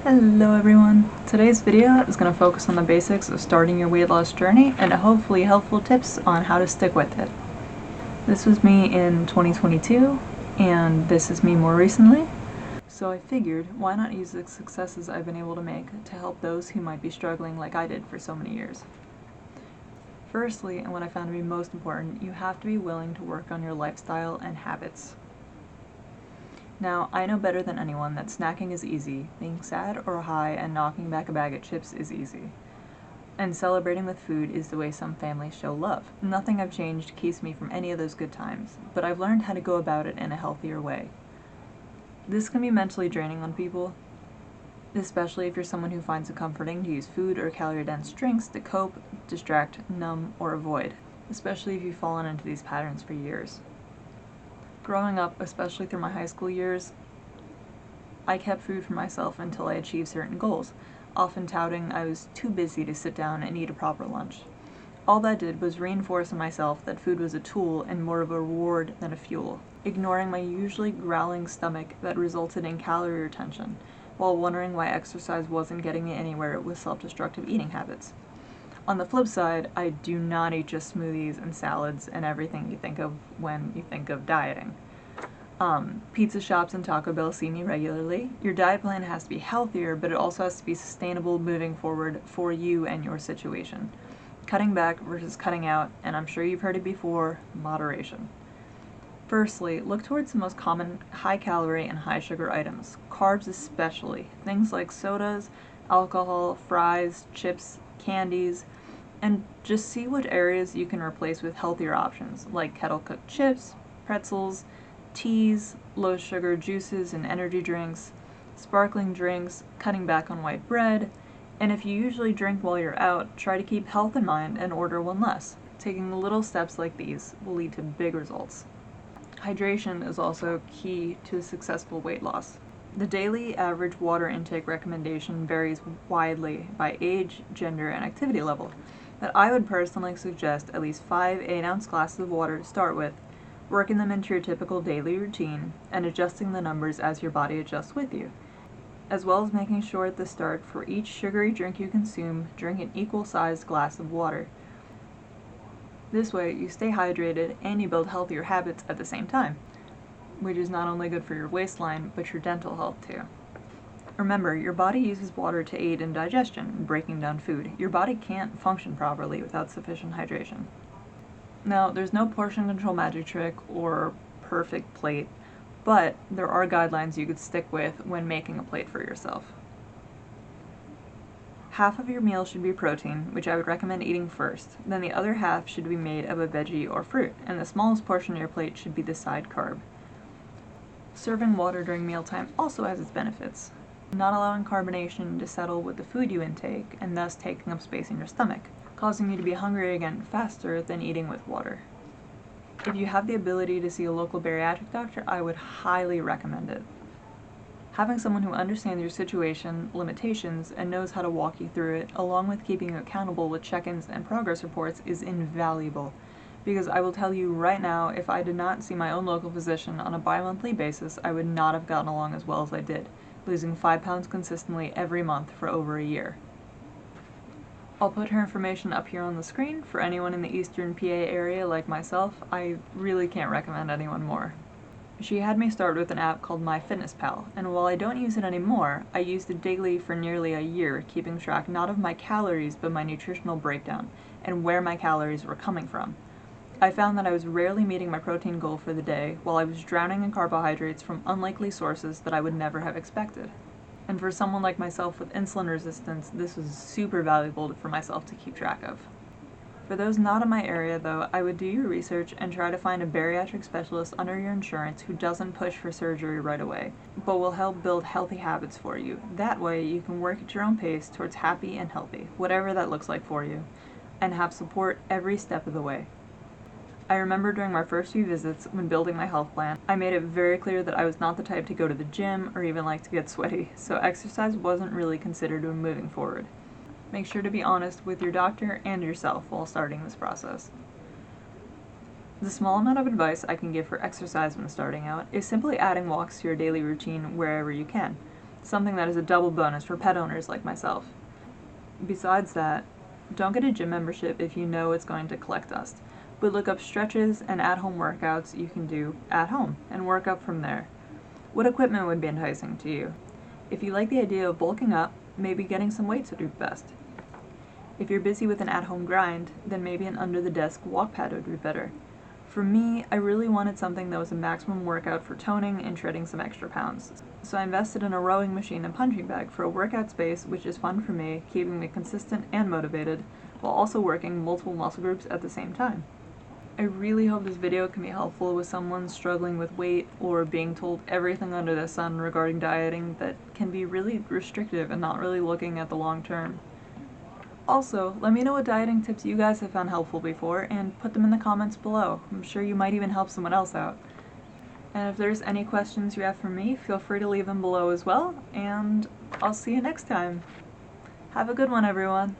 Hello everyone! Today's video is going to focus on the basics of starting your weight loss journey and hopefully helpful tips on how to stick with it. This was me in 2022 and this is me more recently, so I figured why not use the successes I've been able to make to help those who might be struggling like I did for so many years. Firstly, and what I found to be most important, you have to be willing to work on your lifestyle and habits. Now, I know better than anyone that snacking is easy, being sad or high and knocking back a bag of chips is easy. And celebrating with food is the way some families show love. Nothing I've changed keeps me from any of those good times, but I've learned how to go about it in a healthier way. This can be mentally draining on people, especially if you're someone who finds it comforting to use food or calorie-dense drinks to cope, distract, numb, or avoid, especially if you've fallen into these patterns for years. Growing up, especially through my high school years, I kept food for myself until I achieved certain goals, often touting I was too busy to sit down and eat a proper lunch. All that did was reinforce in myself that food was a tool and more of a reward than a fuel, ignoring my usually growling stomach that resulted in calorie retention, while wondering why exercise wasn't getting me anywhere with self-destructive eating habits. On the flip side, I do not eat just smoothies and salads and everything you think of when you think of dieting. Pizza shops and Taco Bell see me regularly. Your diet plan has to be healthier, but it also has to be sustainable moving forward for you and your situation. Cutting back versus cutting out, and I'm sure you've heard it before, moderation. Firstly, look towards the most common high-calorie and high-sugar items, carbs especially, things like sodas, alcohol, fries, chips, candies, and just see what areas you can replace with healthier options, like kettle-cooked chips, pretzels, teas, low-sugar juices and energy drinks, sparkling drinks, cutting back on white bread, and if you usually drink while you're out, try to keep health in mind and order one less. Taking little steps like these will lead to big results. Hydration is also key to successful weight loss. The daily average water intake recommendation varies widely by age, gender, and activity level, but I would personally suggest at least 5 8-ounce glasses of water to start with, working them into your typical daily routine, and adjusting the numbers as your body adjusts with you, as well as making sure at the start for each sugary drink you consume, drink an equal-sized glass of water. This way, you stay hydrated and you build healthier habits at the same time, which is not only good for your waistline, but your dental health too. Remember, your body uses water to aid in digestion and breaking down food. Your body can't function properly without sufficient hydration. Now, there's no portion control magic trick or perfect plate, but there are guidelines you could stick with when making a plate for yourself. Half of your meal should be protein, which I would recommend eating first, then the other half should be made of a veggie or fruit, and the smallest portion of your plate should be the side carb. Serving water during mealtime also has its benefits, not allowing carbonation to settle with the food you intake and thus taking up space in your stomach, causing you to be hungry again faster than eating with water. If you have the ability to see a local bariatric doctor, I would highly recommend it. Having someone who understands your situation, limitations, and knows how to walk you through it, along with keeping you accountable with check-ins and progress reports, is invaluable. Because I will tell you right now, if I did not see my own local physician on a bi-monthly basis, I would not have gotten along as well as I did, losing 5 pounds consistently every month for over a year. I'll put her information up here on the screen for anyone in the Eastern PA area like myself. I really can't recommend anyone more. She had me start with an app called MyFitnessPal, and while I don't use it anymore, I used it daily for nearly a year, keeping track not of my calories but my nutritional breakdown, and where my calories were coming from. I found that I was rarely meeting my protein goal for the day, while I was drowning in carbohydrates from unlikely sources that I would never have expected. And for someone like myself with insulin resistance, this was super valuable for myself to keep track of. For those not in my area though, I would do your research and try to find a bariatric specialist under your insurance who doesn't push for surgery right away, but will help build healthy habits for you. That way you can work at your own pace towards happy and healthy, whatever that looks like for you, and have support every step of the way. I remember during my first few visits when building my health plan, I made it very clear that I was not the type to go to the gym or even like to get sweaty, so exercise wasn't really considered when moving forward. Make sure to be honest with your doctor and yourself while starting this process. The small amount of advice I can give for exercise when starting out is simply adding walks to your daily routine wherever you can. something that is a double bonus for pet owners like myself. Besides that, don't get a gym membership if you know it's going to collect dust, but look up stretches and at-home workouts you can do at home and work up from there. What equipment would be enticing to you? If you like the idea of bulking up, maybe getting some weights would be best. If you're busy with an at-home grind, then maybe an under-the-desk walk pad would be better. For me, I really wanted something that was a maximum workout for toning and shredding some extra pounds. So I invested in a rowing machine and punching bag for a workout space, which is fun for me, keeping me consistent and motivated, while also working multiple muscle groups at the same time. I really hope this video can be helpful with someone struggling with weight or being told everything under the sun regarding dieting that can be really restrictive and not really looking at the long term. Also, let me know what dieting tips you guys have found helpful before and put them in the comments below. I'm sure you might even help someone else out. And if there's any questions you have for me, feel free to leave them below as well, and I'll see you next time. Have a good one, everyone.